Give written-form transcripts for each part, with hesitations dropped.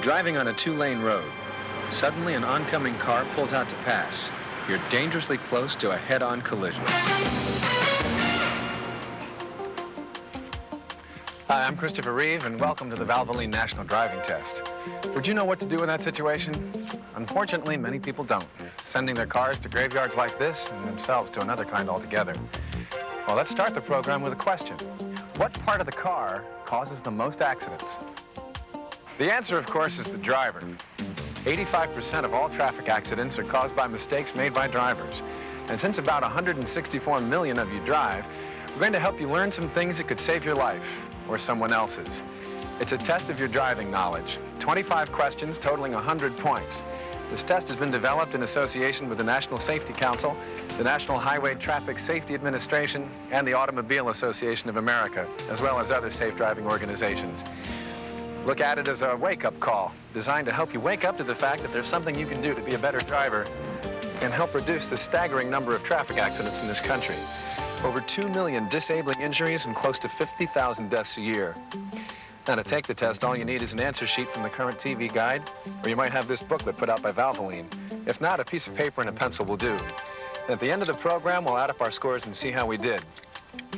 driving on a two-lane road. Suddenly, an oncoming car pulls out to pass. You're dangerously close to a head-on collision. Hi, I'm Christopher Reeve, and welcome to the Valvoline National Driving Test. Would you know what to do in that situation? Unfortunately, many people don't, sending their cars to graveyards like this and themselves to another kind altogether. Well, let's start the program with a question. What part of the car causes the most accidents? The answer, of course, is the driver. 85% of all traffic accidents are caused by mistakes made by drivers. And since about 164 million of you drive, we're going to help you learn some things that could save your life or someone else's. It's a test of your driving knowledge. 25 questions totaling 100 points. This test has been developed in association with the National Safety Council, the National Highway Traffic Safety Administration, and the Automobile Association of America, as well as other safe driving organizations. Look at it as a wake-up call, designed to help you wake up to the fact that there's something you can do to be a better driver and help reduce the staggering number of traffic accidents in this country. Over 2 million disabling injuries and close to 50,000 deaths a year. Now, to take the test, all you need is an answer sheet from the current TV guide, or you might have this booklet put out by Valvoline. If not, a piece of paper and a pencil will do. And at the end of the program, we'll add up our scores and see how we did.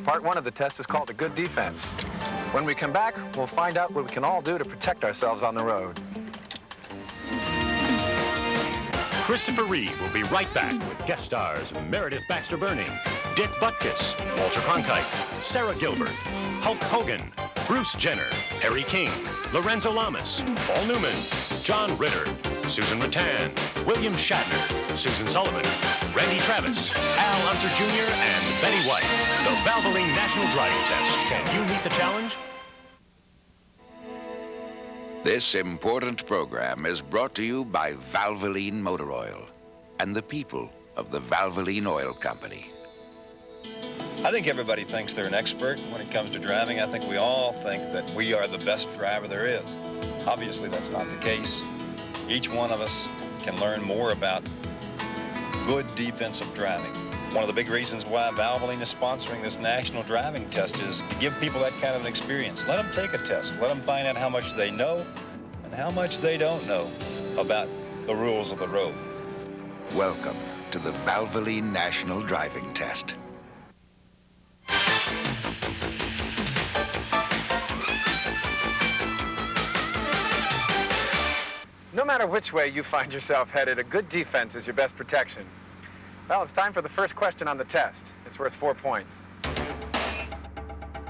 Part one of the test is called the good defense. When we come back, we'll find out what we can all do to protect ourselves on the road. Christopher Reeve will be right back with guest stars Meredith Baxter Burning, Dick Butkus, Walter Cronkite, Sarah Gilbert, Hulk Hogan, Bruce Jenner, Harry King, Lorenzo Lamas, Paul Newman, John Ritter, Susan Rattan, William Shatner, Susan Sullivan, Randy Travis, Al Unser Jr., and Betty White. The Valvoline National Driving Test. Can you meet the challenge? This important program is brought to you by Valvoline Motor Oil and the people of the Valvoline Oil Company. I think everybody thinks they're an expert when it comes to driving. I think we all think that we are the best driver there is. Obviously, that's not the case. Each one of us can learn more about good defensive driving. One of the big reasons why Valvoline is sponsoring this national driving test is to give people that kind of an experience. Let them take a test. Let them find out how much they know and how much they don't know about the rules of the road. Welcome to the Valvoline National Driving Test. No matter which way you find yourself headed, a good defense is your best protection. Well, it's time for the first question on the test. It's worth 4 points.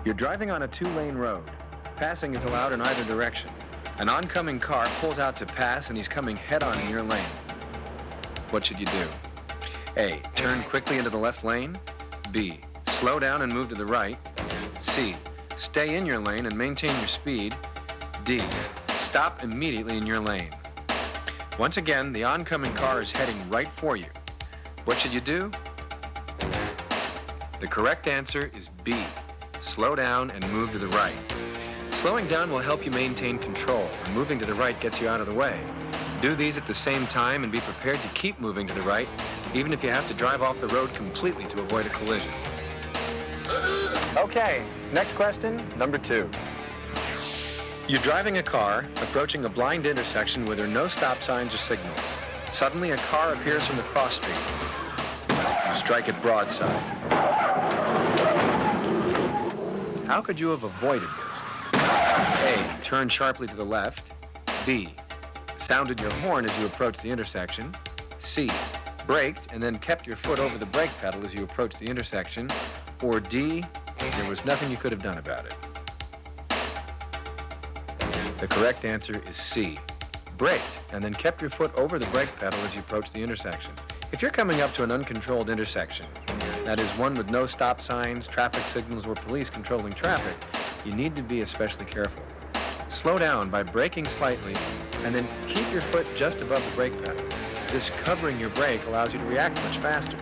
You're driving on a two-lane road. Passing is allowed in either direction. An oncoming car pulls out to pass and he's coming head-on in your lane. What should you do? A, turn quickly into the left lane. B, slow down and move to the right. C, stay in your lane and maintain your speed. D, stop immediately in your lane. Once again, the oncoming car is heading right for you. What should you do? The correct answer is B, slow down and move to the right. Slowing down will help you maintain control, and moving to the right gets you out of the way. Do these at the same time and be prepared to keep moving to the right, even if you have to drive off the road completely to avoid a collision. Okay, next question, number 2. You're driving a car, approaching a blind intersection where there are no stop signs or signals. Suddenly, a car appears from the cross street. You strike it broadside. How could you have avoided this? A, turn sharply to the left. B, sounded your horn as you approached the intersection. C, braked and then kept your foot over the brake pedal as you approached the intersection. Or D, there was nothing you could have done about it. The correct answer is C, braked and then kept your foot over the brake pedal as you approached the intersection. If you're coming up to an uncontrolled intersection, that is one with no stop signs, traffic signals, or police controlling traffic, you need to be especially careful. Slow down by braking slightly and then keep your foot just above the brake pedal. This covering your brake allows you to react much faster.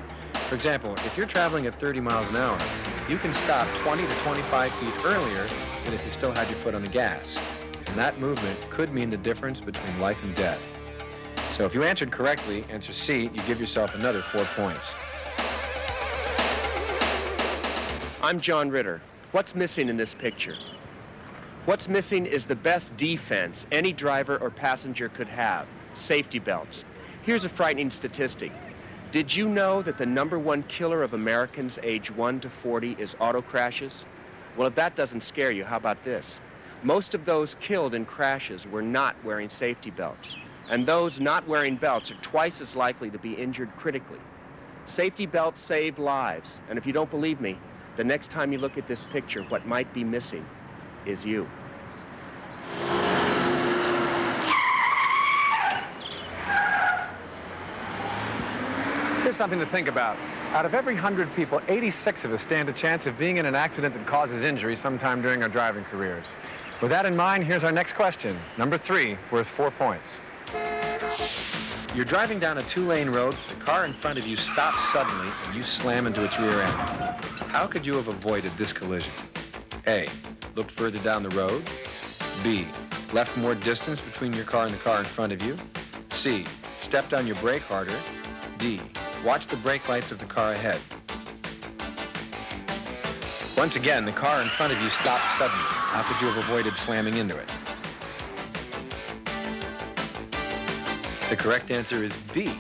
For example, if you're traveling at 30 miles an hour, you can stop 20 to 25 feet earlier than if you still had your foot on the gas. And that movement could mean the difference between life and death. So if you answered correctly, answer C, you give yourself another 4 points. I'm John Ritter. What's missing in this picture? What's missing is the best defense any driver or passenger could have, safety belts. Here's a frightening statistic. Did you know that the #1 killer of Americans age 1 to 40 is auto crashes? Well, if that doesn't scare you, how about this? Most of those killed in crashes were not wearing safety belts, and those not wearing belts are twice as likely to be injured critically. Safety belts save lives, and if you don't believe me, the next time you look at this picture, what might be missing is you. Here's something to think about. Out of every 100 people, 86 of us stand a chance of being in an accident that causes injury sometime during our driving careers. With that in mind, here's our next question. Number 3, worth 4 points. You're driving down a 2-lane road, the car in front of you stops suddenly, and you slam into its rear end. How could you have avoided this collision? A, looked further down the road. B, left more distance between your car and the car in front of you. C, stepped on your brake harder. D, watch the brake lights of the car ahead. Once again, the car in front of you stopped suddenly. How could you have avoided slamming into it? The correct answer is B,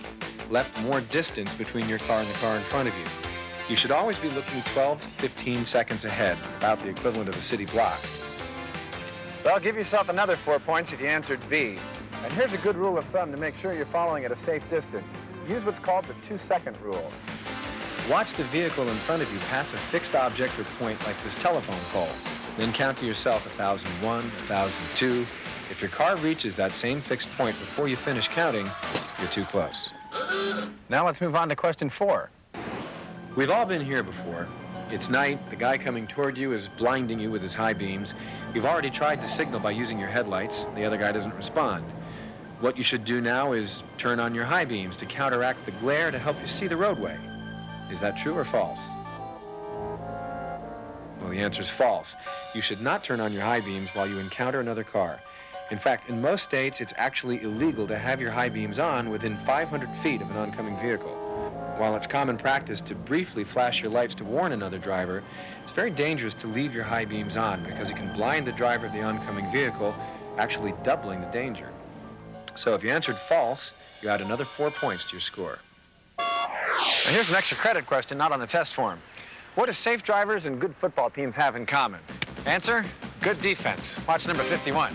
left more distance between your car and the car in front of you. You should always be looking 12 to 15 seconds ahead, about the equivalent of a city block. Well, give yourself another 4 points if you answered B. And here's a good rule of thumb to make sure you're following at a safe distance. Use what's called the 2-second rule. Watch the vehicle in front of you pass a fixed object or point like this telephone pole. Then count to yourself 1,001, 1,002. If your car reaches that same fixed point before you finish counting, you're too close. Now let's move on to question 4. We've all been here before. It's night, the guy coming toward you is blinding you with his high beams. You've already tried to signal by using your headlights. The other guy doesn't respond. What you should do now is turn on your high beams to counteract the glare to help you see the roadway. Is that true or false? Well, the answer is false. You should not turn on your high beams while you encounter another car. In fact, in most states, it's actually illegal to have your high beams on within 500 feet of an oncoming vehicle. While it's common practice to briefly flash your lights to warn another driver, it's very dangerous to leave your high beams on because it can blind the driver of the oncoming vehicle, actually doubling the danger. So if you answered false, you add another 4 points to your score. Now here's an extra credit question not on the test form. What do safe drivers and good football teams have in common? Answer, good defense. Watch number 51.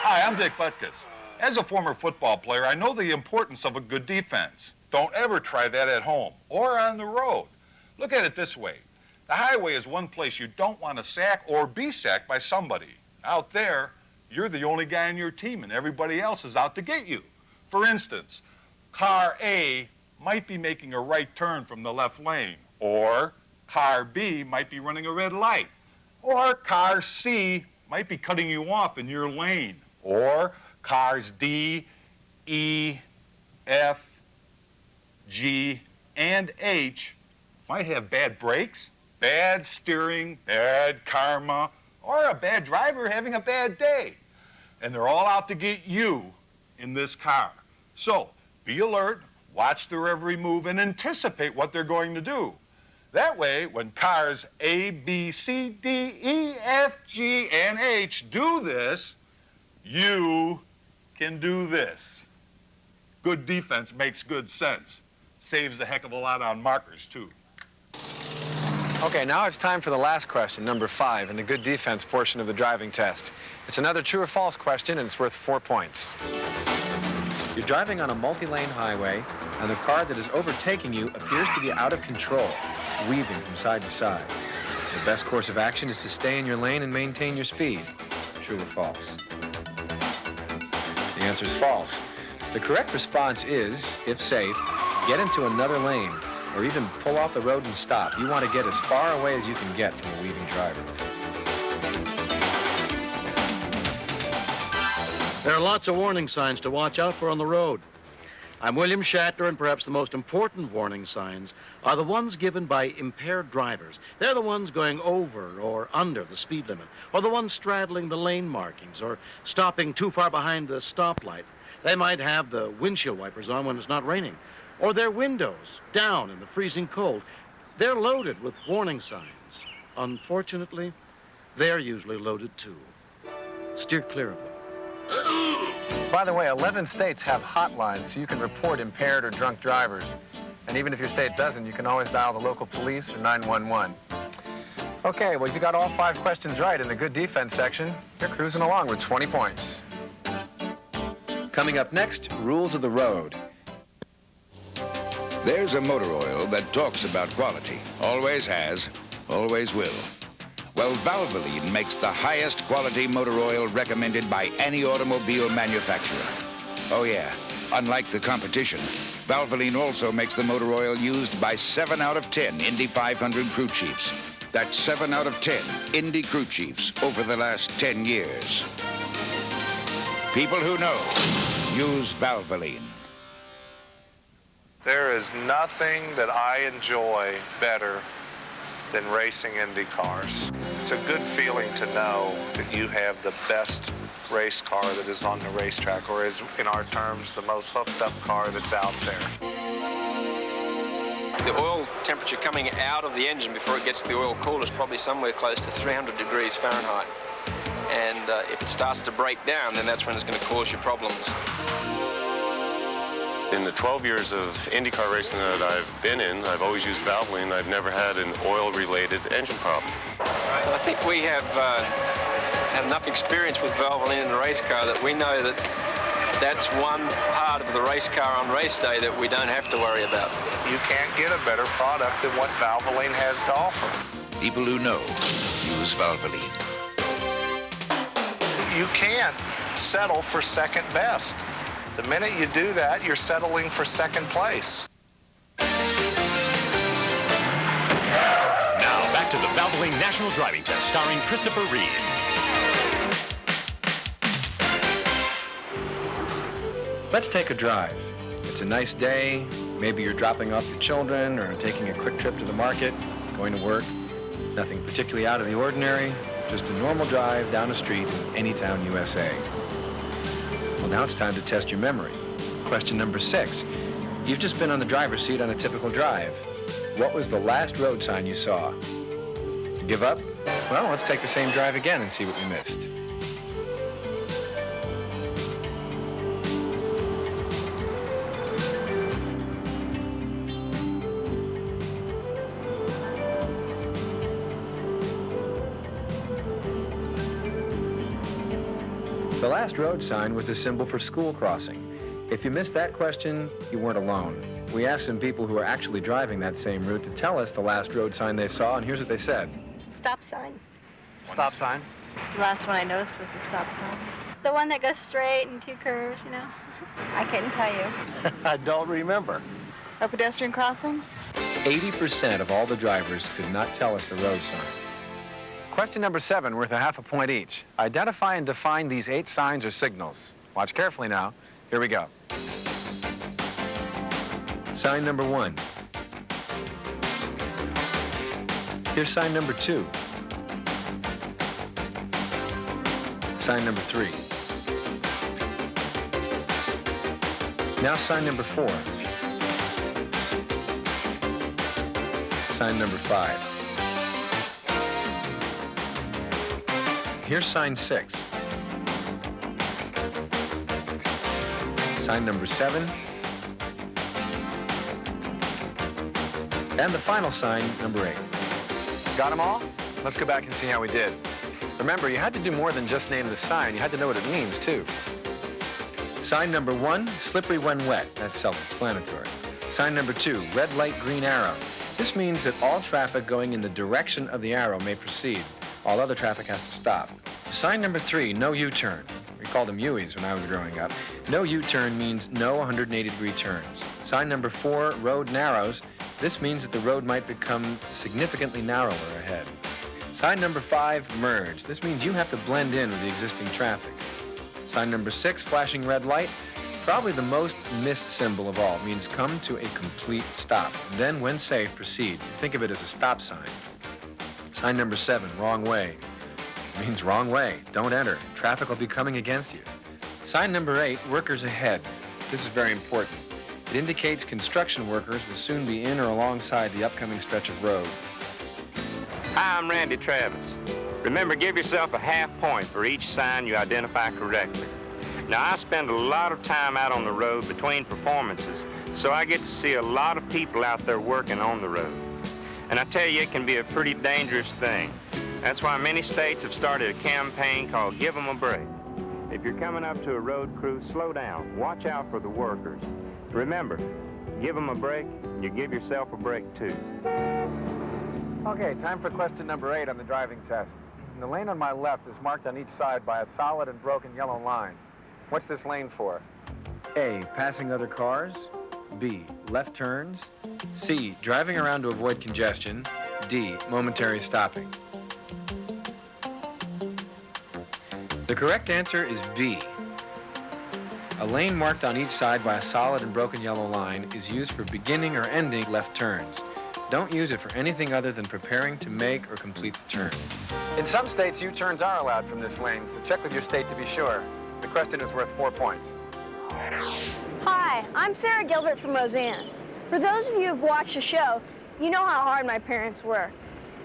Hi, I'm Dick Butkus. As a former football player, I know the importance of a good defense. Don't ever try that at home or on the road. Look at it this way. The highway is one place you don't want to sack or be sacked by somebody. Out there, you're the only guy on your team and everybody else is out to get you. For instance, car A might be making a right turn from the left lane, or car B might be running a red light, or car C might be cutting you off in your lane, or cars D, E, F, G, and H might have bad brakes, bad steering, bad karma, or a bad driver having a bad day. And they're all out to get you in this car. So be alert, watch their every move, and anticipate what they're going to do. That way, when cars A, B, C, D, E, F, G, and H do this, you can do this. Good defense makes good sense. Saves a heck of a lot on markers, too. Okay, now it's time for the last question, number 5, in the good defense portion of the driving test. It's another true or false question, and it's worth 4 points. You're driving on a multi-lane highway, and the car that is overtaking you appears to be out of control, weaving from side to side. The best course of action is to stay in your lane and maintain your speed. True or false? The answer is false. The correct response is, if safe, get into another lane, or even pull off the road and stop. You want to get as far away as you can get from a weaving driver. There are lots of warning signs to watch out for on the road. I'm William Shatner, and perhaps the most important warning signs are the ones given by impaired drivers. They're the ones going over or under the speed limit, or the ones straddling the lane markings, or stopping too far behind the stoplight. They might have the windshield wipers on when it's not raining, or their windows down in the freezing cold. They're loaded with warning signs. Unfortunately, they're usually loaded too. Steer clear of them. By the way, 11 states have hotlines so you can report impaired or drunk drivers. And even if your state doesn't, you can always dial the local police or 911. Okay, well, if you got all 5 questions right in the good defense section, you're cruising along with 20 points. Coming up next, rules of the road. There's a motor oil that talks about quality. Always has, always will. Well, Valvoline makes the highest quality motor oil recommended by any automobile manufacturer. Oh yeah, unlike the competition, Valvoline also makes the motor oil used by 7 out of 10 Indy 500 crew chiefs. That's 7 out of 10 Indy crew chiefs over the last 10 years. People who know use Valvoline. There is nothing that I enjoy better than racing Indy cars. It's a good feeling to know that you have the best race car that is on the racetrack, or is, in our terms, the most hooked up car that's out there. The oil temperature coming out of the engine before it gets to the oil cooler is probably somewhere close to 300 degrees Fahrenheit. And if it starts to break down, then that's when it's going to cause you problems. In the 12 years of IndyCar racing that I've been in, I've always used Valvoline. I've never had an oil-related engine problem. I think we have enough experience with Valvoline in the race car that we know that that's one part of the race car on race day that we don't have to worry about. You can't get a better product than what Valvoline has to offer. People who know use Valvoline. You can't settle for second best. The minute you do that, you're settling for second place. Now, back to the Valvoline National Driving Test, starring Christopher Reeve. Let's take a drive. It's a nice day. Maybe you're dropping off your children or taking a quick trip to the market, going to work. Nothing particularly out of the ordinary, just a normal drive down a street in any town, USA. Well, now it's time to test your memory. Question number 6. You've just been on the driver's seat on a typical drive. What was the last road sign you saw? Give up? Well, let's take the same drive again and see what we missed. The last road sign was a symbol for school crossing. If you missed that question, you weren't alone. We asked some people who are actually driving that same route to tell us the last road sign they saw, and here's what they said. Stop sign. Stop sign? The last one I noticed was the stop sign. The one that goes straight and 2 curves, you know. I couldn't tell you. I don't remember. A pedestrian crossing? 80% of all the drivers could not tell us the road sign. Question number 7, worth a half a point each. Identify and define these 8 signs or signals. Watch carefully now. Here we go. Sign number 1. Here's sign number 2. Sign number 3. Now sign number 4. Sign number 5. Here's sign 6. Sign number 7. And the final sign, number 8. Got them all? Let's go back and see how we did. Remember, you had to do more than just name the sign. You had to know what it means, too. Sign number 1, slippery when wet. That's self-explanatory. Sign number 2, red light, green arrow. This means that all traffic going in the direction of the arrow may proceed. All other traffic has to stop. Sign number 3, no U-turn. We called them U's when I was growing up. No U-turn means no 180-degree turns. Sign number 4, road narrows. This means that the road might become significantly narrower ahead. Sign number 5, merge. This means you have to blend in with the existing traffic. Sign number 6, flashing red light. Probably the most missed symbol of all. It means come to a complete stop. And then, when safe, proceed. Think of it as a stop sign. Sign number 7, wrong way. It means wrong way. Don't enter. Traffic will be coming against you. Sign number 8, workers ahead. This is very important. It indicates construction workers will soon be in or alongside the upcoming stretch of road. Hi, I'm Randy Travis. Remember, give yourself a half point for each sign you identify correctly. Now, I spend a lot of time out on the road between performances, so I get to see a lot of people out there working on the road. And I tell you, it can be a pretty dangerous thing. That's why many states have started a campaign called Give 'em a Break. If you're coming up to a road crew, slow down. Watch out for the workers. Remember, give them a break, and you give yourself a break, too. Okay, time for question number 8 on the driving test. The lane on my left is marked on each side by a solid and broken yellow line. What's this lane for? A, passing other cars. B, left turns. C, driving around to avoid congestion. D, momentary stopping. The correct answer is B. A lane marked on each side by a solid and broken yellow line is used for beginning or ending left turns. Don't use it for anything other than preparing to make or complete the turn. In some states, U-turns are allowed from this lane, so check with your state to be sure. The question is worth 4 points. Hi, I'm Sarah Gilbert from Roseanne. For those of you who've watched the show, you know how hard my parents work.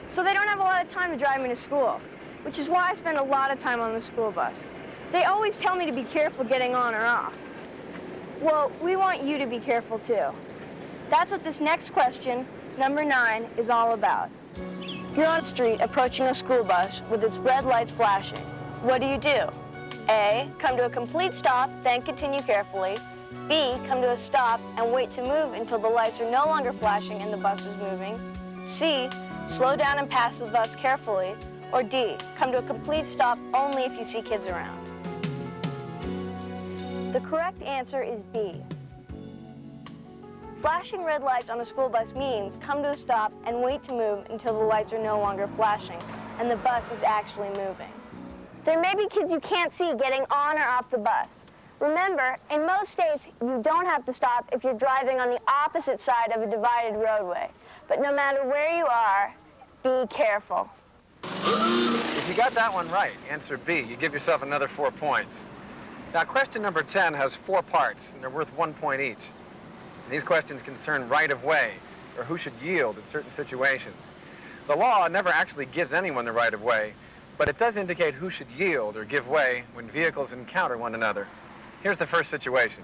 So they don't have a lot of time to drive me to school, which is why I spend a lot of time on the school bus. They always tell me to be careful getting on or off. Well, we want you to be careful too. That's what this next question, number 9, is all about. You're on the street approaching a school bus with its red lights flashing. What do? A, come to a complete stop, then continue carefully. B, come to a stop and wait to move until the lights are no longer flashing and the bus is moving. C, slow down and pass the bus carefully. Or D, come to a complete stop only if you see kids around. The correct answer is B. Flashing red lights on a school bus means come to a stop and wait to move until the lights are no longer flashing and the bus is actually moving. There may be kids you can't see getting on or off the bus. Remember, in most states, you don't have to stop if you're driving on the opposite side of a divided roadway. But no matter where you are, be careful. If you got that one right, answer B, you give yourself another 4 points. Now, question number 10 has 4 parts, and they're worth 1 point each. And these questions concern right-of-way, or who should yield in certain situations. The law never actually gives anyone the right-of-way, but it does indicate who should yield or give way when vehicles encounter one another. Here's the first situation.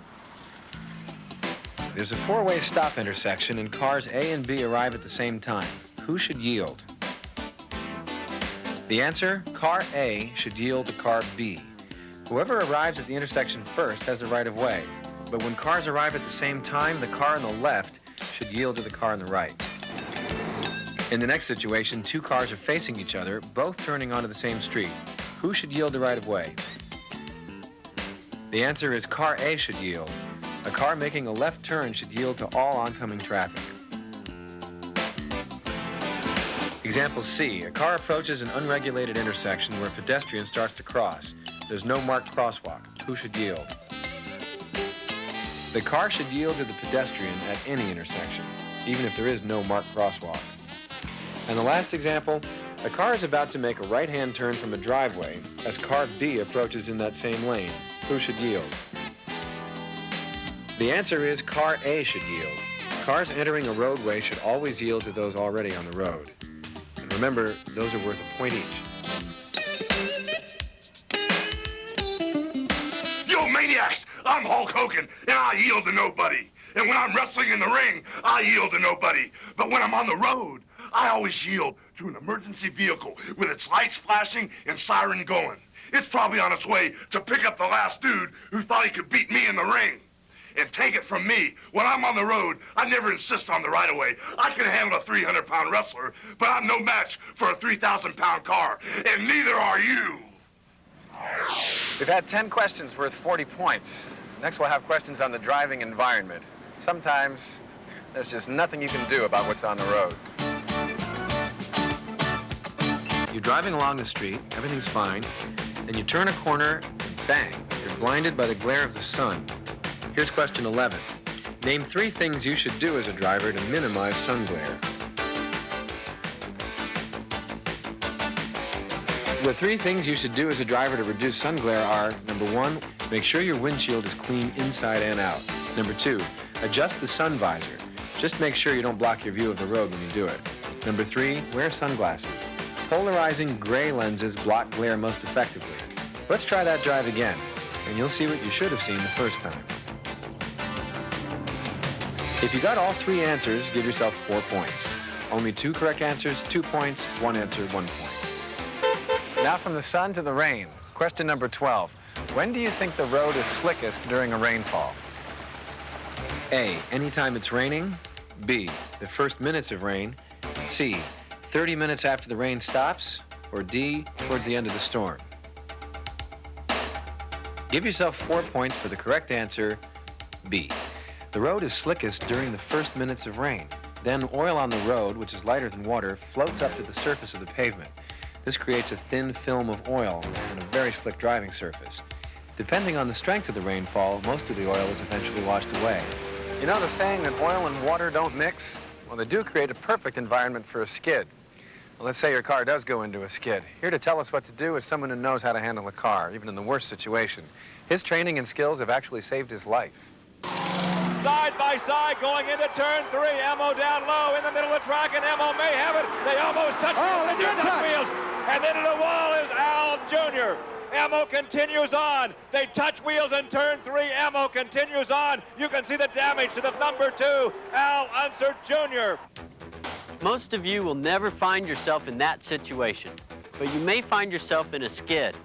There's a 4-way stop intersection, and cars A and B arrive at the same time. Who should yield? The answer, car A should yield to car B. Whoever arrives at the intersection first has the right of way. But when cars arrive at the same time, the car on the left should yield to the car on the right. In the next situation, 2 cars are facing each other, both turning onto the same street. Who should yield the right of way? The answer is car A should yield. A car making a left turn should yield to all oncoming traffic. Example C, a car approaches an unregulated intersection where a pedestrian starts to cross. There's no marked crosswalk. Who should yield? The car should yield to the pedestrian at any intersection, even if there is no marked crosswalk. And the last example, a car is about to make a right-hand turn from a driveway as car B approaches in that same lane. Who should yield? The answer is car A should yield. Cars entering a roadway should always yield to those already on the road. And remember, those are worth a point each. Yo, maniacs! I'm Hulk Hogan, and I yield to nobody. And when I'm wrestling in the ring, I yield to nobody. But when I'm on the road, I always yield to an emergency vehicle with its lights flashing and siren going. It's probably on its way to pick up the last dude who thought he could beat me in the ring. And take it from me, when I'm on the road, I never insist on the right-of-way. I can handle a 300-pound wrestler, but I'm no match for a 3,000-pound car, and neither are you. We've had 10 questions worth 40 points. Next, we'll have questions on the driving environment. Sometimes there's just nothing you can do about what's on the road. You're driving along the street, everything's fine, then you turn a corner, and bang, you're blinded by the glare of the sun. Here's question 11. Name 3 things you should do as a driver to minimize sun glare. The 3 things you should do as a driver to reduce sun glare are, number 1, make sure your windshield is clean inside and out. Number 2, adjust the sun visor. Just make sure you don't block your view of the road when you do it. Number 3, wear sunglasses. Polarizing gray lenses block glare most effectively. Let's try that drive again, and you'll see what you should have seen the first time. If you got all 3 answers, give yourself 4 points. Only 2 correct answers, 2 points. 1 answer, 1 point. Now from the sun to the rain. Question number 12. When do you think the road is slickest during a rainfall? A, anytime it's raining. B, the first minutes of rain. C, 30 minutes after the rain stops. Or D, towards the end of the storm. Give yourself 4 points for the correct answer, B. The road is slickest during the first minutes of rain. Then oil on the road, which is lighter than water, floats up to the surface of the pavement. This creates a thin film of oil and a very slick driving surface. Depending on the strength of the rainfall, most of the oil is eventually washed away. You know the saying that oil and water don't mix? Well, they do create a perfect environment for a skid. Well, let's say your car does go into a skid. Here to tell us what to do is someone who knows how to handle a car, even in the worst situation. His training and skills have actually saved his life. Side by side, going into turn 3. Emo down low in the middle of the track, and Emo may have it. They almost touch wheels. And then to the wall is Al Jr. Emo continues on. They touch wheels in turn 3. Emo continues on. You can see the damage to the number 2, Al Unser Jr. Most of you will never find yourself in that situation, but you may find yourself in a skid.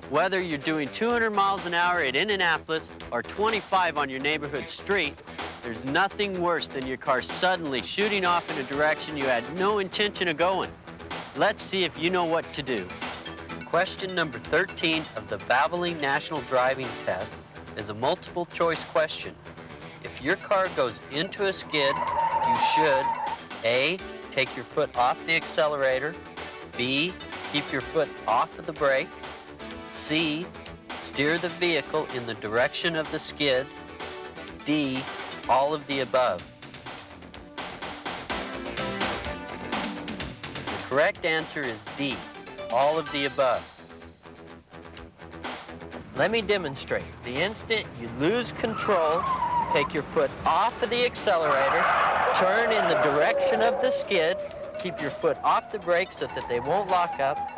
Whether you're doing 200 miles an hour at Indianapolis or 25 on your neighborhood street, there's nothing worse than your car suddenly shooting off in a direction you had no intention of going. Let's see if you know what to do. Question number 13 of the Valvoline National Driving Test is a multiple choice question. If your car goes into a skid, you should A, take your foot off the accelerator, B, keep your foot off of the brake, C, steer the vehicle in the direction of the skid, D, all of the above. The correct answer is D, all of the above. Let me demonstrate. The instant you lose control, take your foot off of the accelerator, turn in the direction of the skid, keep your foot off the brake so that they won't lock up.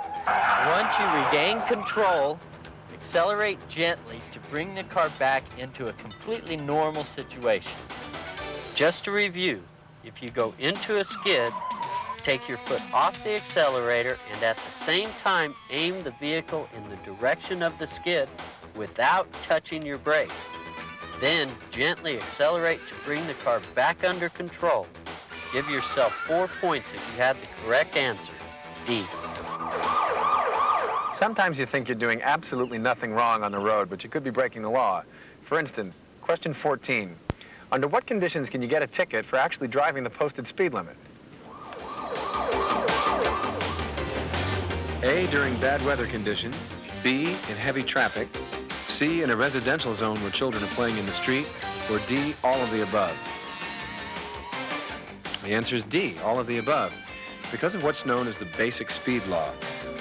Once you regain control, accelerate gently to bring the car back into a completely normal situation. Just to review, if you go into a skid, take your foot off the accelerator and at the same time aim the vehicle in the direction of the skid without touching your brakes. Then gently accelerate to bring the car back under control. Give yourself 4 points if you have the correct answer, D. Sometimes you think you're doing absolutely nothing wrong on the road, but you could be breaking the law. For instance, question 14. Under what conditions can you get a ticket for actually driving the posted speed limit? A, during bad weather conditions. B, in heavy traffic. C, in a residential zone where children are playing in the street. Or D, all of the above. The answer is D, all of the above. Because of what's known as the basic speed law,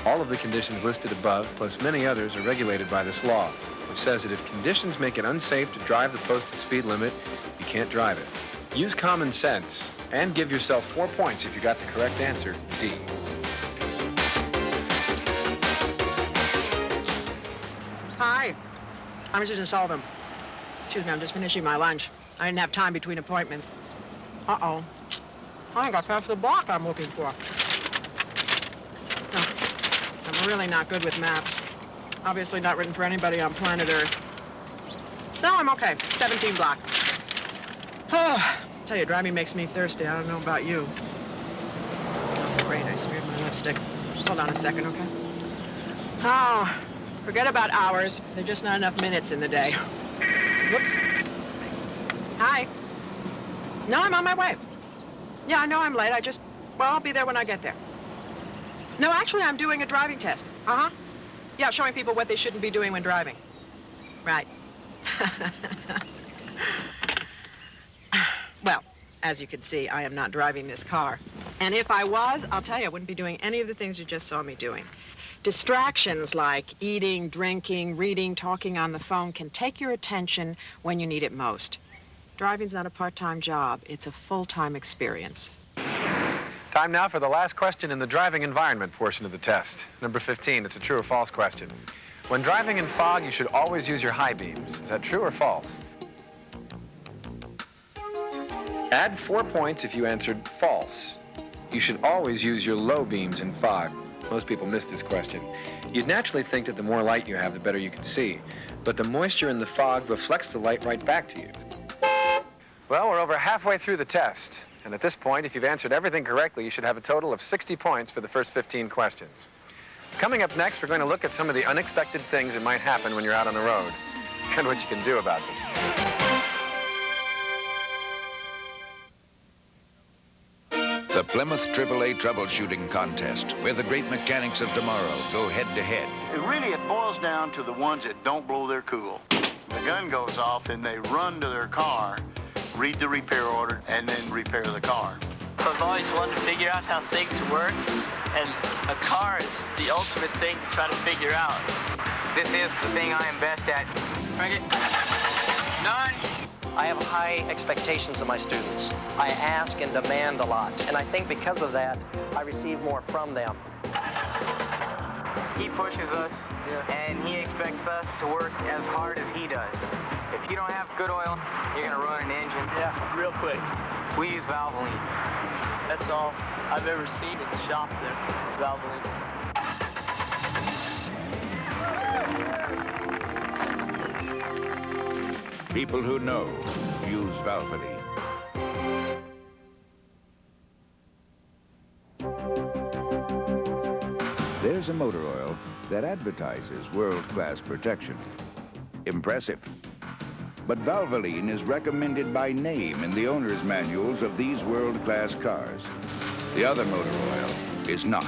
all of the conditions listed above, plus many others, are regulated by this law, which says that if conditions make it unsafe to drive the posted speed limit, you can't drive it. Use common sense and give yourself 4 points if you got the correct answer, D. Hi, I'm Susan Sullivan. Excuse me, I'm just finishing my lunch. I didn't have time between appointments. Uh-oh. I think I passed the block I'm looking for. No, I'm really not good with maps. Obviously not written for anybody on planet Earth. No, I'm okay. 17 block. Oh, tell you, driving makes me thirsty. I don't know about you. Oh, great, I smeared my lipstick. Hold on a second, okay? Oh, forget about hours. There's just not enough minutes in the day. Whoops. Hi. No, I'm on my way. Yeah, I know I'm late. Well, I'll be there when I get there. No, actually, I'm doing a driving test. Uh-huh. Yeah, showing people what they shouldn't be doing when driving. Right. Well, as you can see, I am not driving this car. And if I was, I'll tell you, I wouldn't be doing any of the things you just saw me doing. Distractions like eating, drinking, reading, talking on the phone can take your attention when you need it most. Driving's not a part-time job. It's a full-time experience. Time now for the last question in the driving environment portion of the test. Number 15, it's a true or false question. When driving in fog, you should always use your high beams. Is that true or false? Add 4 points if you answered false. You should always use your low beams in fog. Most people miss this question. You'd naturally think that the more light you have, the better you can see. But the moisture in the fog reflects the light right back to you. Well, we're over halfway through the test. And at this point, if you've answered everything correctly, you should have a total of 60 points for the first 15 questions. Coming up next, we're going to look at some of the unexpected things that might happen when you're out on the road and what you can do about them. The Plymouth AAA Troubleshooting Contest, where the great mechanics of tomorrow go head-to-head. It boils down to the ones that don't blow their cool. The gun goes off, and they run to their car, read the repair order, and then repair the car. I've always wanted to figure out how things work, and a car is the ultimate thing to try to figure out. This is the thing I am best at. Bring it. None. I have high expectations of my students. I ask and demand a lot, and I think because of that, I receive more from them. He pushes us, and he expects us to work as hard as he does. If you don't have good oil, you're gonna run an engine. Yeah, real quick. We use Valvoline. That's all I've ever seen in the shop there. It's Valvoline. People who know use Valvoline. There's a motor oil that advertises world-class protection. Impressive. But Valvoline is recommended by name in the owner's manuals of these world-class cars. The other motor oil is not.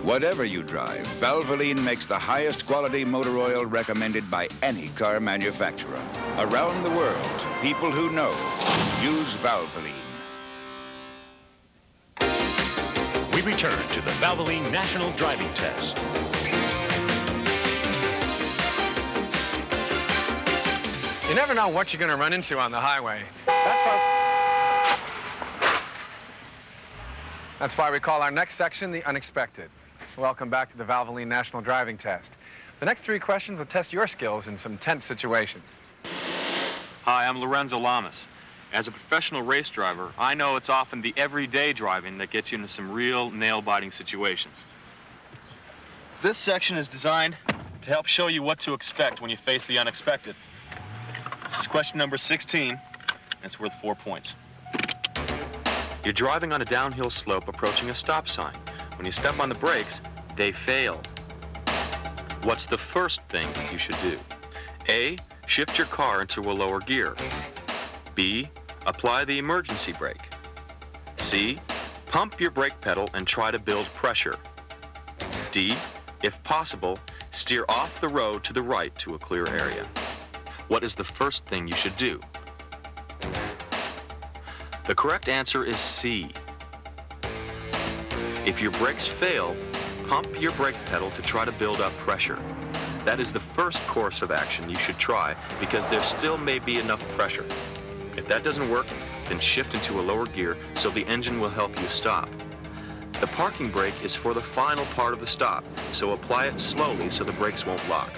Whatever you drive, Valvoline makes the highest quality motor oil recommended by any car manufacturer. Around the world, people who know use Valvoline. We return to the Valvoline National Driving Test. You never know what you're going to run into on the highway. That's why we call our next section the unexpected. Welcome back to the Valvoline National Driving Test. The next 3 questions will test your skills in some tense situations. Hi, I'm Lorenzo Lamas. As a professional race driver, I know it's often the everyday driving that gets you into some real nail-biting situations. This section is designed to help show you what to expect when you face the unexpected. This is question number 16, and it's worth 4 points. You're driving on a downhill slope approaching a stop sign. When you step on the brakes, they fail. What's the first thing you should do? A, shift your car into a lower gear. B, apply the emergency brake. C, pump your brake pedal and try to build pressure. D, if possible, steer off the road to the right to a clear area. What is the first thing you should do? The correct answer is C. If your brakes fail, pump your brake pedal to try to build up pressure. That is the first course of action you should try because there still may be enough pressure. If that doesn't work, then shift into a lower gear so the engine will help you stop. The parking brake is for the final part of the stop, so apply it slowly so the brakes won't lock.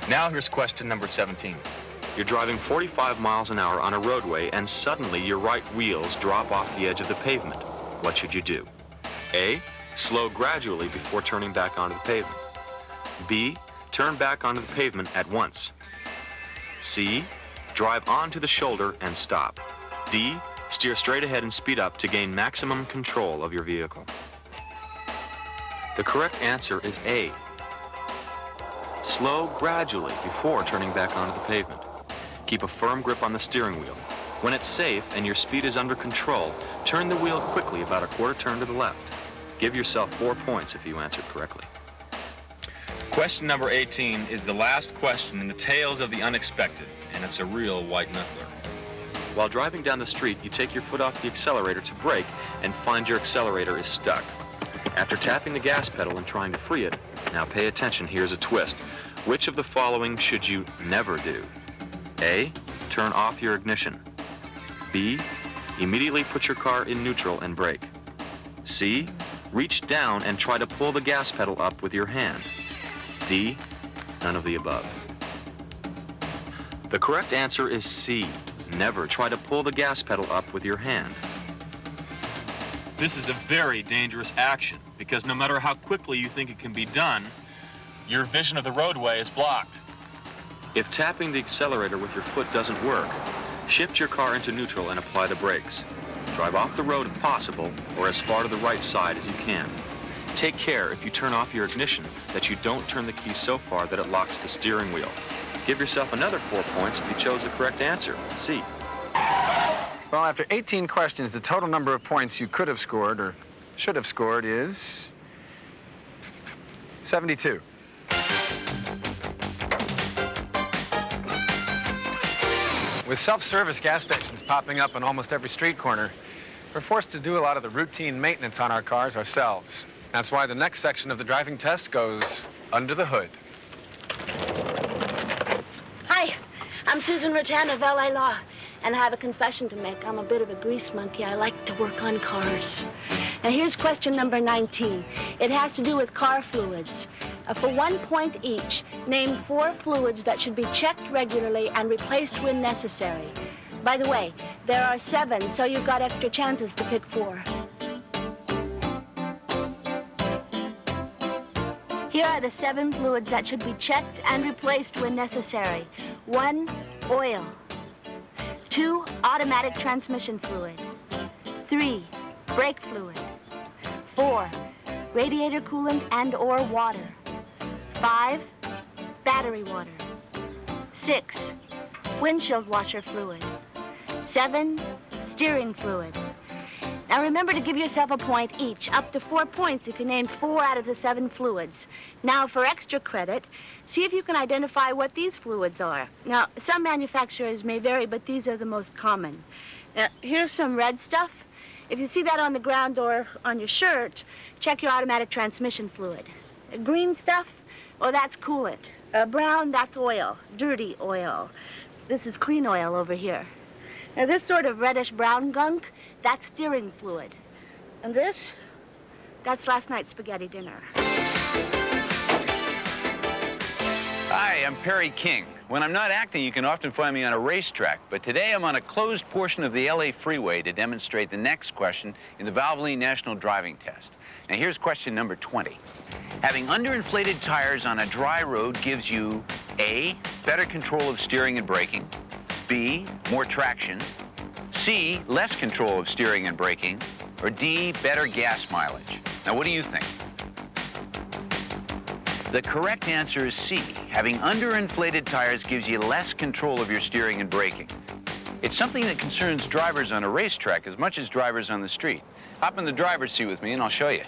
Now here's question number 17. You're driving 45 miles an hour on a roadway and suddenly your right wheels drop off the edge of the pavement. What should you do? A, slow gradually before turning back onto the pavement. B, turn back onto the pavement at once. C, drive onto the shoulder and stop. D, steer straight ahead and speed up to gain maximum control of your vehicle. The correct answer is A. Slow gradually before turning back onto the pavement. Keep a firm grip on the steering wheel. When it's safe and your speed is under control, turn the wheel quickly about a quarter turn to the left. Give yourself 4 points if you answered correctly. Question number 18 is the last question in the Tales of the Unexpected, and it's a real white knuckler. While driving down the street, you take your foot off the accelerator to brake and find your accelerator is stuck. After tapping the gas pedal and trying to free it, now pay attention, here's a twist. Which of the following should you never do? A, turn off your ignition. B, immediately put your car in neutral and brake. C, reach down and try to pull the gas pedal up with your hand. D, none of the above. The correct answer is C. Never try to pull the gas pedal up with your hand. This is a very dangerous action because no matter how quickly you think it can be done, your vision of the roadway is blocked. If tapping the accelerator with your foot doesn't work, shift your car into neutral and apply the brakes. Drive off the road if possible, or as far to the right side as you can. Take care if you turn off your ignition that you don't turn the key so far that it locks the steering wheel. Give yourself another 4 points if you chose the correct answer, C. Well, after 18 questions, the total number of points you could have scored or should have scored is 72. With self-service gas stations popping up on almost every street corner, we're forced to do a lot of the routine maintenance on our cars ourselves. That's why the next section of the driving test goes under the hood. Hi, I'm Susan Rattan of LA Law, and I have a confession to make. I'm a bit of a grease monkey. I like to work on cars. Now here's question number 19. It has to do with car fluids. For 1 point each, name 4 fluids that should be checked regularly and replaced when necessary. By the way, there are 7, so you've got extra chances to pick 4. Here are the 7 fluids that should be checked and replaced when necessary. 1, oil. 2, automatic transmission fluid. 3, brake fluid. 4, radiator coolant and/or water. 5, battery water. 6, windshield washer fluid. 7, steering fluid. Now remember to give yourself a point each, up to 4 points if you named 4 out of the 7 fluids. Now for extra credit, see if you can identify what these fluids are. Now, some manufacturers may vary, but these are the most common. Now, here's some red stuff. If you see that on the ground or on your shirt, check your automatic transmission fluid. Green stuff, oh, that's coolant. Brown, that's oil, dirty oil. This is clean oil over here. Now, this sort of reddish-brown gunk, that's steering fluid. And this, that's last night's spaghetti dinner. Hi, I'm Perry King. When I'm not acting, you can often find me on a racetrack, but today I'm on a closed portion of the LA freeway to demonstrate the next question in the Valvoline National Driving Test. Now here's question number 20. Having underinflated tires on a dry road gives you A, better control of steering and braking, B, more traction, C, less control of steering and braking, or D, better gas mileage. Now what do you think? The correct answer is C. Having underinflated tires gives you less control of your steering and braking. It's something that concerns drivers on a racetrack as much as drivers on the street. Hop in the driver's seat with me and I'll show you.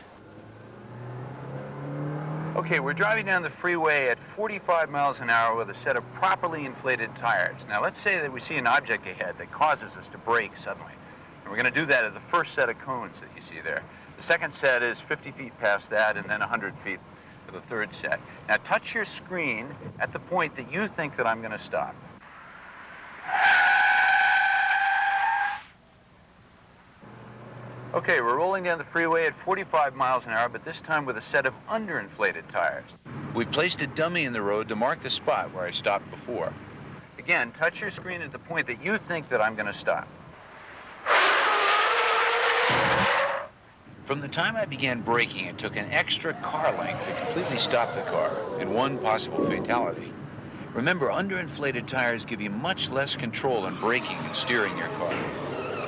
Okay, we're driving down the freeway at 45 miles an hour with a set of properly inflated tires. Now let's say that we see an object ahead that causes us to brake suddenly. And we're going to do that at the first set of cones that you see there. The second set is 50 feet past that and then 100 feet for the third set. Now touch your screen at the point that you think that I'm going to stop. Okay, we're rolling down the freeway at 45 miles an hour, but this time with a set of underinflated tires. We placed a dummy in the road to mark the spot where I stopped before. Again, touch your screen at the point that you think that I'm going to stop. From the time I began braking, it took an extra car length to completely stop the car, and one possible fatality. Remember, underinflated tires give you much less control in braking and steering your car.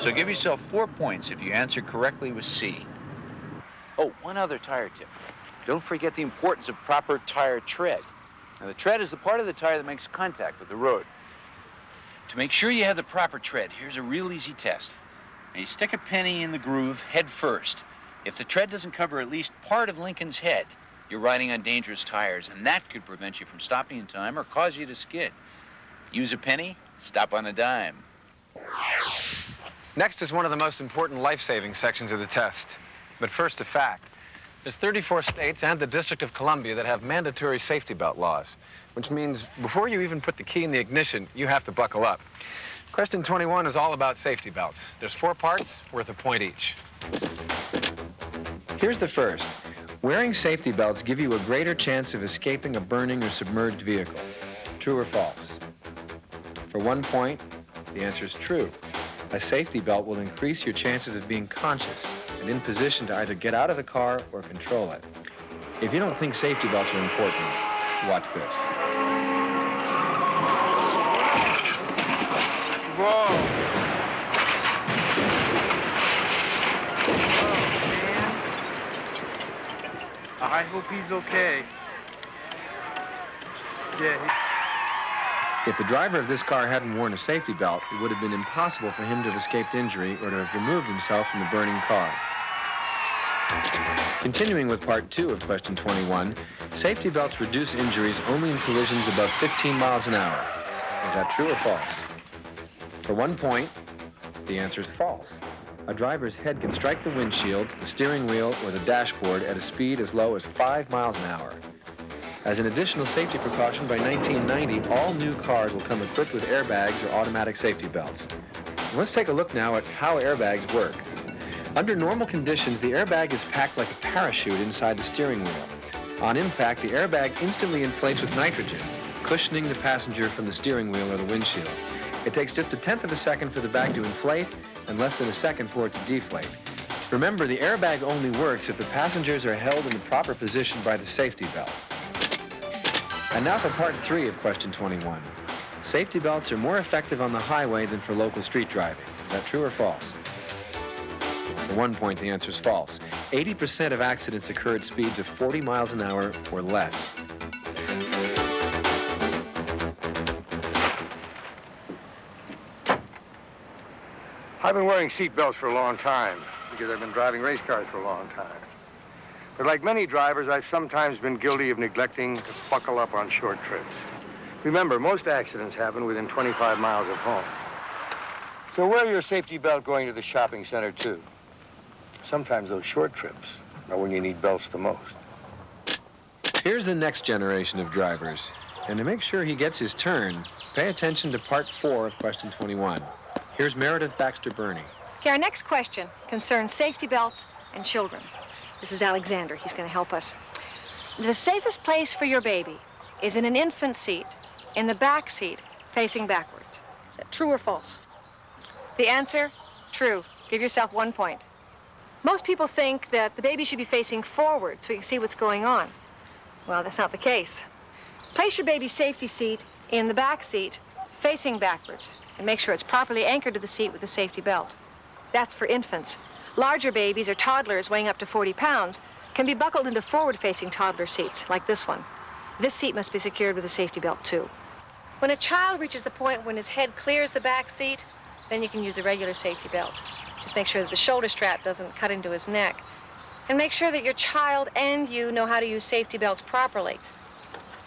So give yourself 4 points if you answer correctly with C. Oh, one other tire tip. Don't forget the importance of proper tire tread. Now, the tread is the part of the tire that makes contact with the road. To make sure you have the proper tread, here's a real easy test. Now, you stick a penny in the groove head first. If the tread doesn't cover at least part of Lincoln's head, you're riding on dangerous tires, and that could prevent you from stopping in time or cause you to skid. Use a penny, Stop on a dime. Next is one of the most important life-saving sections of the test. But first, a fact. There's 34 states and the District of Columbia that have mandatory safety belt laws, which means before you even put the key in the ignition, you have to buckle up. Question 21 is all about safety belts. There's 4 parts, worth a point each. Here's the first. Wearing safety belts give you a greater chance of escaping a burning or submerged vehicle. True or false? For 1 point, the answer is true. A safety belt will increase your chances of being conscious and in position to either get out of the car or control it. If you don't think safety belts are important, watch this. Whoa. I hope he's okay. Yeah. If the driver of this car hadn't worn a safety belt, it would have been impossible for him to have escaped injury or to have removed himself from the burning car. Continuing with part 2 of question 21, safety belts reduce injuries only in collisions above 15 miles an hour. Is that true or false? For 1 point, the answer is false. A driver's head can strike the windshield, the steering wheel, or the dashboard at a speed as low as 5 miles an hour. As an additional safety precaution, by 1990, all new cars will come equipped with airbags or automatic safety belts. Let's take a look now at how airbags work. Under normal conditions, the airbag is packed like a parachute inside the steering wheel. On impact, the airbag instantly inflates with nitrogen, cushioning the passenger from the steering wheel or the windshield. It takes just 1/10 of a second for the bag to inflate and less than a second for it to deflate. Remember, the airbag only works if the passengers are held in the proper position by the safety belt. And now for part 3 of question 21. Safety belts are more effective on the highway than for local street driving. Is that true or false? For 1 point, the answer is false. 80% of accidents occur at speeds of 40 miles an hour or less. I've been wearing seat belts for a long time because I've been driving race cars for a long time. But like many drivers, I've sometimes been guilty of neglecting to buckle up on short trips. Remember, most accidents happen within 25 miles of home. So wear your safety belt going to the shopping center, too. Sometimes those short trips are when you need belts the most. Here's the next generation of drivers. And to make sure he gets his turn, pay attention to part 4 of question 21. Here's Meredith Baxter Burney. Okay, our next question concerns safety belts and children. This is Alexander. He's going to help us. The safest place for your baby is in an infant seat, in the back seat, facing backwards. Is that true or false? The answer, true. Give yourself 1 point. Most people think that the baby should be facing forward so you can see what's going on. Well, that's not the case. Place your baby's safety seat in the back seat, facing backwards, and make sure it's properly anchored to the seat with the safety belt. That's for infants. Larger babies or toddlers weighing up to 40 pounds can be buckled into forward-facing toddler seats, like this one. This seat must be secured with a safety belt, too. When a child reaches the point when his head clears the back seat, then you can use the regular safety belts. Just make sure that the shoulder strap doesn't cut into his neck. And make sure that your child and you know how to use safety belts properly.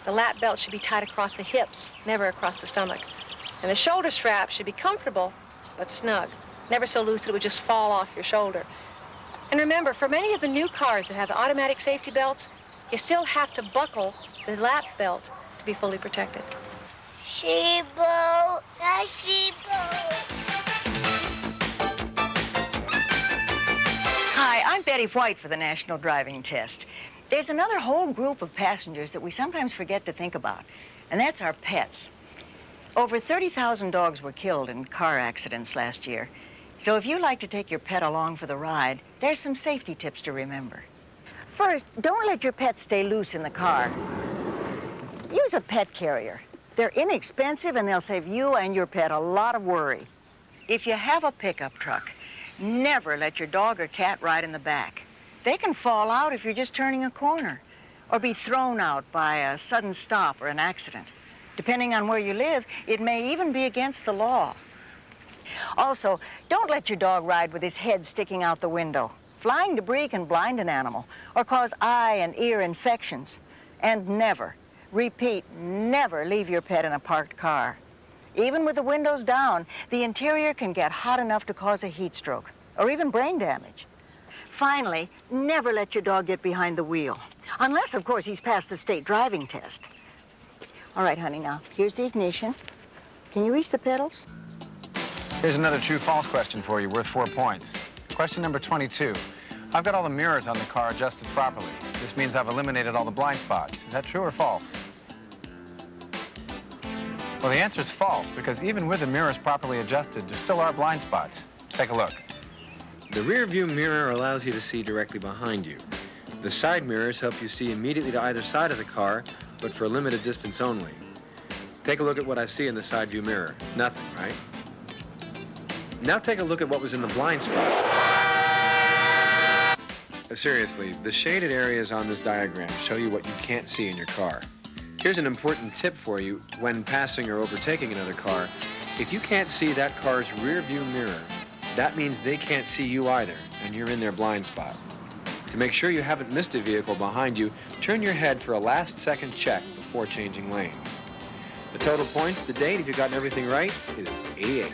The lap belt should be tied across the hips, never across the stomach. And the shoulder strap should be comfortable, but snug. Never so loose that it would just fall off your shoulder. And remember, for many of the new cars that have the automatic safety belts, you still have to buckle the lap belt to be fully protected. Sheeple, sheeple. Hi, I'm Betty White for the National Driving Test. There's another whole group of passengers that we sometimes forget to think about, and that's our pets. Over 30,000 dogs were killed in car accidents last year. So if you like to take your pet along for the ride, there's some safety tips to remember. First, don't let your pet stay loose in the car. Use a pet carrier. They're inexpensive and they'll save you and your pet a lot of worry. If you have a pickup truck, never let your dog or cat ride in the back. They can fall out if you're just turning a corner or be thrown out by a sudden stop or an accident. Depending on where you live, it may even be against the law. Also, don't let your dog ride with his head sticking out the window. Flying debris can blind an animal or cause eye and ear infections. And never, repeat, never leave your pet in a parked car. Even with the windows down, the interior can get hot enough to cause a heat stroke or even brain damage. Finally, never let your dog get behind the wheel. Unless, of course, he's passed the state driving test. All right, honey, now, here's the ignition. Can you reach the pedals? Here's another true-false question for you, worth 4 points. Question number 22. I've got all the mirrors on the car adjusted properly. This means I've eliminated all the blind spots. Is that true or false? Well, the answer is false, because even with the mirrors properly adjusted, there still are blind spots. Take a look. The rear view mirror allows you to see directly behind you. The side mirrors help you see immediately to either side of the car, but for a limited distance only. Take a look at what I see in the side view mirror. Nothing, right? Now take a look at what was in the blind spot. Seriously, the shaded areas on this diagram show you what you can't see in your car. Here's an important tip for you when passing or overtaking another car. If you can't see that car's rear view mirror, that means they can't see you either, and you're in their blind spot. To make sure you haven't missed a vehicle behind you, turn your head for a last-second check before changing lanes. The total points to date, if you've gotten everything right, is 88.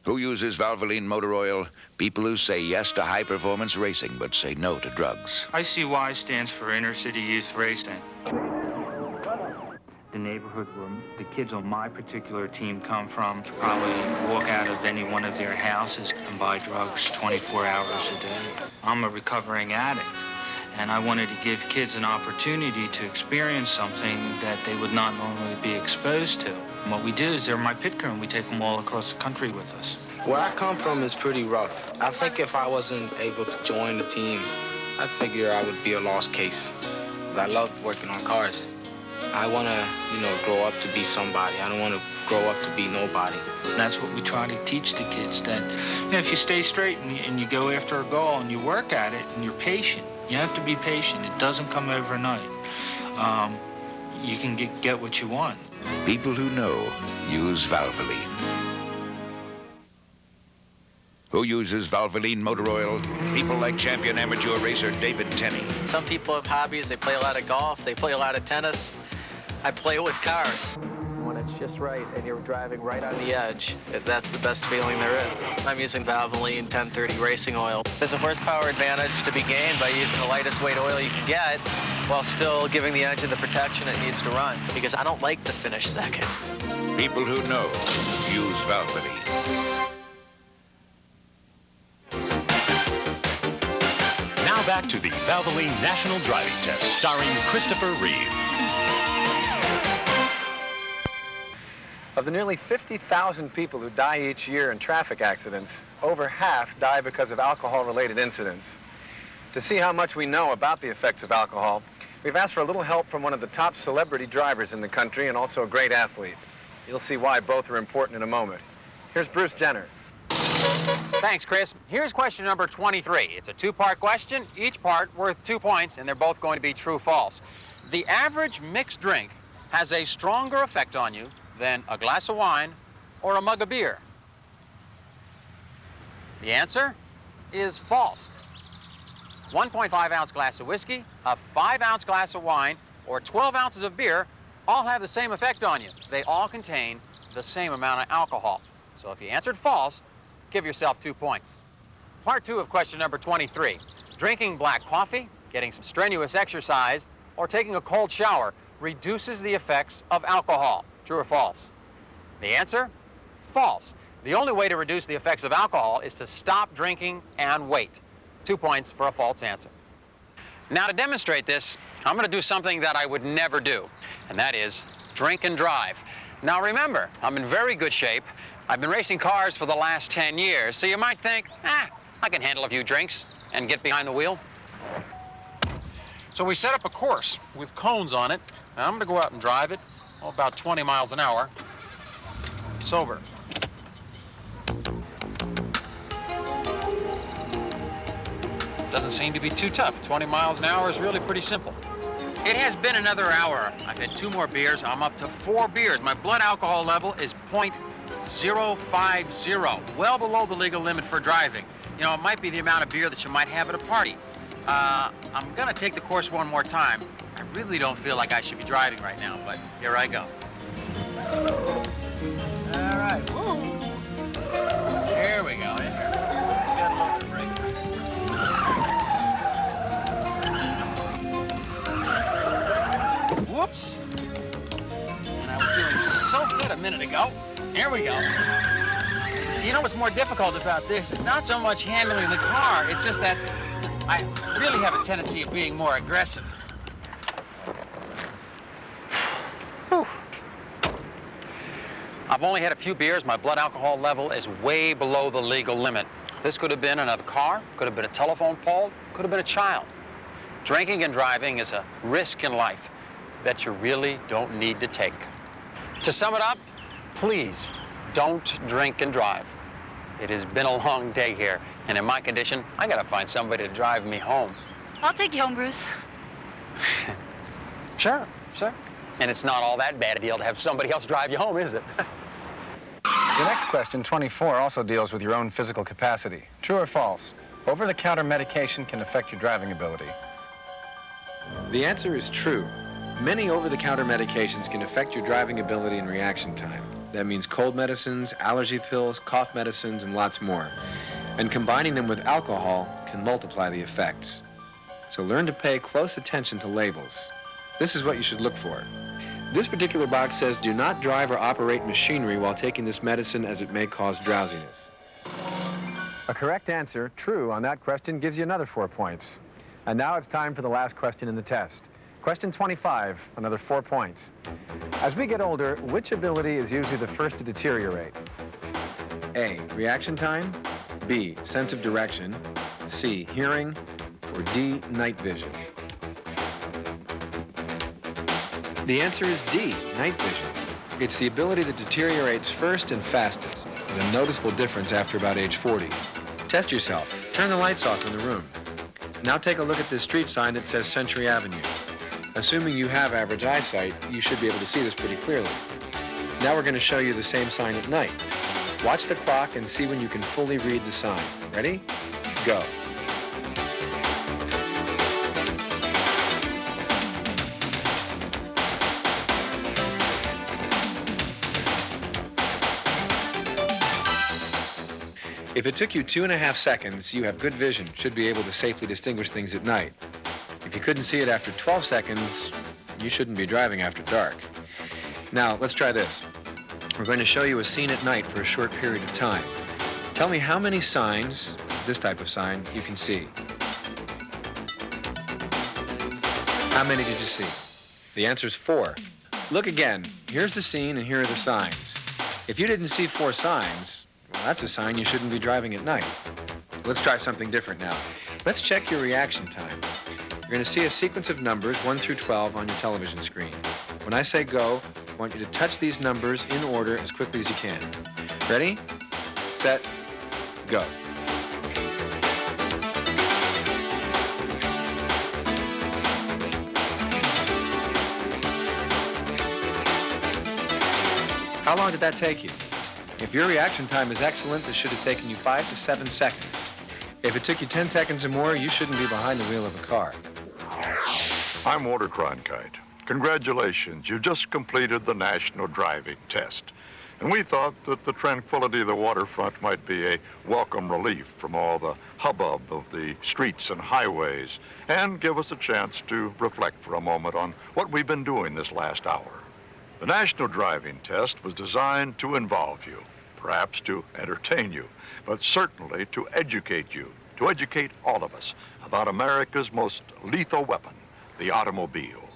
Who uses Valvoline motor oil? People who say yes to high-performance racing but say no to drugs. ICY stands for Inner City Youth Racing. The neighborhood where the kids on my particular team come from could probably walk out of any one of their houses and buy drugs 24 hours a day. I'm a recovering addict, and I wanted to give kids an opportunity to experience something that they would not normally be exposed to. And what we do is they're my pit crew, and we take them all across the country with us. Where I come from is pretty rough. I think if I wasn't able to join the team, I figure I would be a lost case. 'Cause I love working on cars. I want to, grow up to be somebody. I don't want to grow up to be nobody. And that's what we try to teach the kids, that if you stay straight and you go after a goal and you work at it and you're patient, you have to be patient. It doesn't come overnight. You can get what you want. People who know use Valvoline. Who uses Valvoline motor oil? People like champion amateur racer David Tenney. Some people have hobbies. They play a lot of golf. They play a lot of tennis. I play with cars. When it's just right and you're driving right on the edge, that's the best feeling there is. I'm using Valvoline 1030 racing oil. There's a horsepower advantage to be gained by using the lightest weight oil you can get while still giving the engine the protection it needs to run, because I don't like to finish second. People who know use Valvoline. Now back to the Valvoline National Driving Test, starring Christopher Reeve. Of the nearly 50,000 people who die each year in traffic accidents, over half die because of alcohol-related incidents. To see how much we know about the effects of alcohol, we've asked for a little help from one of the top celebrity drivers in the country and also a great athlete. You'll see why both are important in a moment. Here's Bruce Jenner. Thanks, Chris. Here's question number 23. It's a two-part question, each part worth 2 points, and they're both going to be true-false. The average mixed drink has a stronger effect on you than a glass of wine or a mug of beer. The answer is false. 1.5-ounce glass of whiskey, a 5-ounce glass of wine, or 12 ounces of beer all have the same effect on you. They all contain the same amount of alcohol. So if you answered false, give yourself 2 points. Part 2 of question number 23. Drinking black coffee, getting some strenuous exercise, or taking a cold shower reduces the effects of alcohol. True or false? The answer? False. The only way to reduce the effects of alcohol is to stop drinking and wait. 2 points for a false answer. Now, to demonstrate this, I'm going to do something that I would never do, and that is drink and drive. Now, remember, I'm in very good shape. I've been racing cars for the last 10 years, so you might think, I can handle a few drinks and get behind the wheel. So we set up a course with cones on it, and I'm going to go out and drive it, about 20 miles an hour, sober. Doesn't seem to be too tough. 20 miles an hour is really pretty simple. It has been another hour. I've had 2 more beers. I'm up to 4 beers. My blood alcohol level is 0.050, well below the legal limit for driving. You know, it might be the amount of beer that you might have at a party. I'm going to take the course one more time. I really don't feel like I should be driving right now, but here I go. All right, woo. Here we go. In here. Get a little brake. Whoops. And I was doing so good a minute ago. Here we go. You know what's more difficult about this? It's not so much handling the car, it's just that I really have a tendency of being more aggressive. Whew. I've only had a few beers. My blood alcohol level is way below the legal limit. This could have been another car, could have been a telephone pole, could have been a child. Drinking and driving is a risk in life that you really don't need to take. To sum it up, please don't drink and drive. It has been a long day here, and in my condition, I gotta find somebody to drive me home. I'll take you home, Bruce. Sure. And it's not all that bad a deal to have somebody else drive you home, is it? The next question, 24, also deals with your own physical capacity. True or false? Over-the-counter medication can affect your driving ability. The answer is true. Many over-the-counter medications can affect your driving ability and reaction time. That means cold medicines, allergy pills, cough medicines, and lots more. And combining them with alcohol can multiply the effects. So learn to pay close attention to labels. This is what you should look for. This particular box says, do not drive or operate machinery while taking this medicine as it may cause drowsiness. A correct answer, true, on that question gives you another 4 points. And now it's time for the last question in the test. Question 25, another 4 points. As we get older, which ability is usually the first to deteriorate? A, reaction time, B, sense of direction, C, hearing, or D, night vision? The answer is D, night vision. It's the ability that deteriorates first and fastest, with a noticeable difference after about age 40. Test yourself. Turn the lights off in the room. Now take a look at this street sign that says Century Avenue. Assuming you have average eyesight, you should be able to see this pretty clearly. Now we're going to show you the same sign at night. Watch the clock and see when you can fully read the sign. Ready? Go. If it took you 2.5 seconds, you have good vision, should be able to safely distinguish things at night. If you couldn't see it after 12 seconds, you shouldn't be driving after dark. Now, let's try this. We're going to show you a scene at night for a short period of time. Tell me how many signs, this type of sign, you can see. How many did you see? The answer's 4. Look again. Here's the scene and here are the signs. If you didn't see 4 signs, well, that's a sign you shouldn't be driving at night. Let's try something different now. Let's check your reaction time. You're going to see a sequence of numbers, 1 through 12, on your television screen. When I say go, I want you to touch these numbers in order as quickly as you can. Ready, set, go. How long did that take you? If your reaction time is excellent, this should have taken you 5 to 7 seconds. If it took you 10 seconds or more, you shouldn't be behind the wheel of a car. I'm Walter Cronkite. Congratulations, you just completed the national driving test. And we thought that the tranquility of the waterfront might be a welcome relief from all the hubbub of the streets and highways, and give us a chance to reflect for a moment on what we've been doing this last hour. The national driving test was designed to involve you, perhaps to entertain you, but certainly to educate all of us about America's most lethal weapon, the automobile.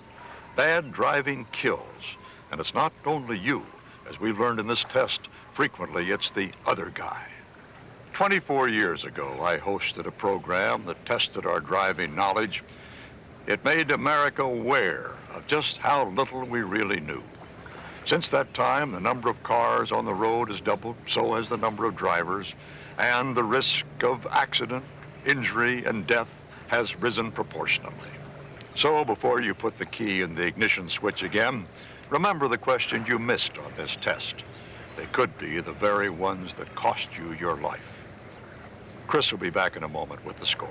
Bad driving kills, and it's not only you. As we've learned in this test, frequently it's the other guy. 24 years ago, I hosted a program that tested our driving knowledge. It made America aware of just how little we really knew. Since that time, the number of cars on the road has doubled, so has the number of drivers, and the risk of accident, injury, and death has risen proportionately. So before you put the key in the ignition switch again, remember the question you missed on this test. They could be the very ones that cost you your life. Chris will be back in a moment with the score.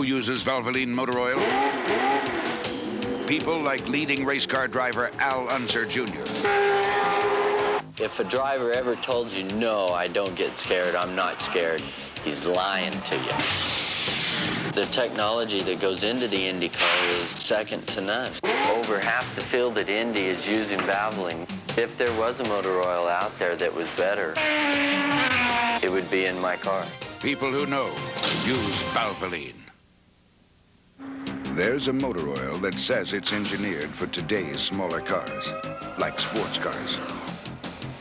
Who uses Valvoline motor oil? People like leading race car driver Al Unser Jr. If a driver ever told you, no, I don't get scared, I'm not scared, he's lying to you. The technology that goes into the Indy car is second to none. Over half the field at Indy is using Valvoline. If there was a motor oil out there that was better, it would be in my car. People who know use Valvoline. There's a motor oil that says it's engineered for today's smaller cars, like sports cars.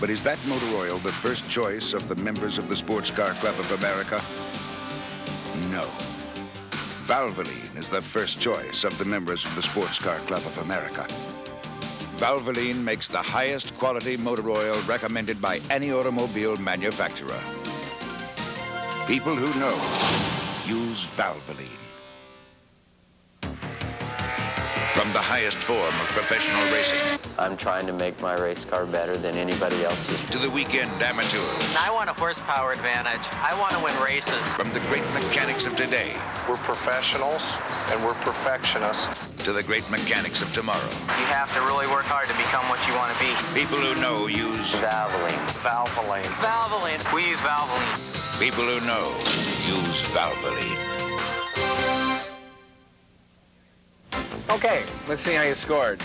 But is that motor oil the first choice of the members of the Sports Car Club of America? No. Valvoline is the first choice of the members of the Sports Car Club of America. Valvoline makes the highest quality motor oil recommended by any automobile manufacturer. People who know use Valvoline. From the highest form of professional racing I'm trying to make my race car better than anybody else's. to the weekend amateur, I want a horsepower advantage. I want to win races. from the great mechanics of today We're professionals and we're perfectionists. to the great mechanics of tomorrow. You have to really work hard to become what you want to be. People who know use Valvoline. Valvoline. Valvoline. We use Valvoline. People who know use Valvoline. Okay, let's see how you scored.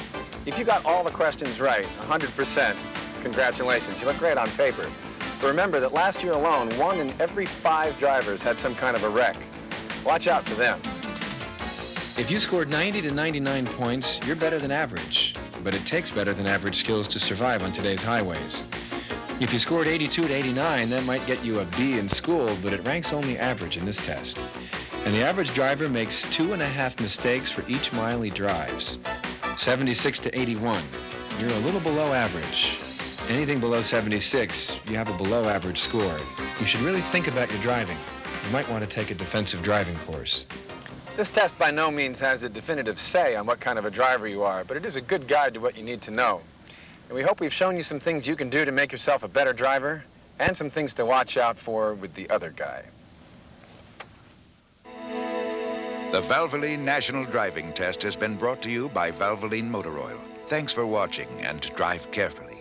If you got all the questions right, 100%, congratulations. You look great on paper. But remember that last year alone, 1 in every 5 drivers had some kind of a wreck. Watch out for them. If you scored 90 to 99 points, you're better than average. But it takes better than average skills to survive on today's highways. If you scored 82 to 89, that might get you a B in school, but it ranks only average in this test. And the average driver makes 2.5 mistakes for each mile he drives. 76 to 81, you're a little below average. Anything below 76, you have a below average score. You should really think about your driving. You might want to take a defensive driving course. This test by no means has a definitive say on what kind of a driver you are, but it is a good guide to what you need to know. And we hope we've shown you some things you can do to make yourself a better driver and some things to watch out for with the other guy. The Valvoline National Driving Test has been brought to you by Valvoline Motor Oil. Thanks for watching, and drive carefully.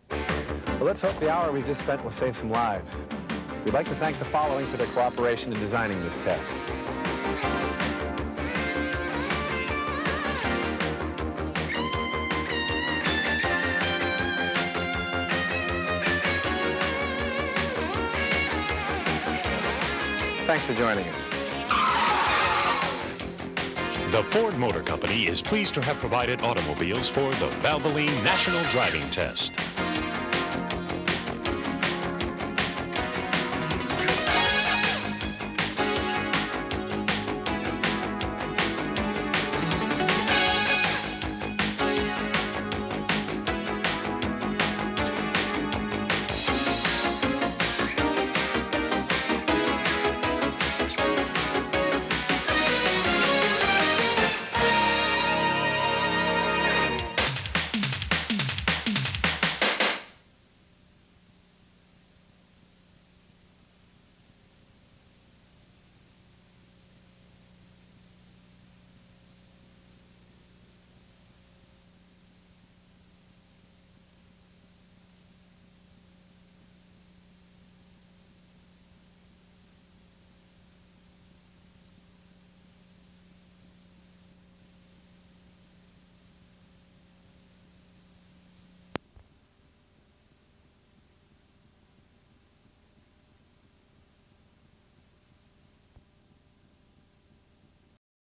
Well, let's hope the hour we've just spent will save some lives. We'd like to thank the following for their cooperation in designing this test. Thanks for joining us. The Ford Motor Company is pleased to have provided automobiles for the Valvoline National Driving Test.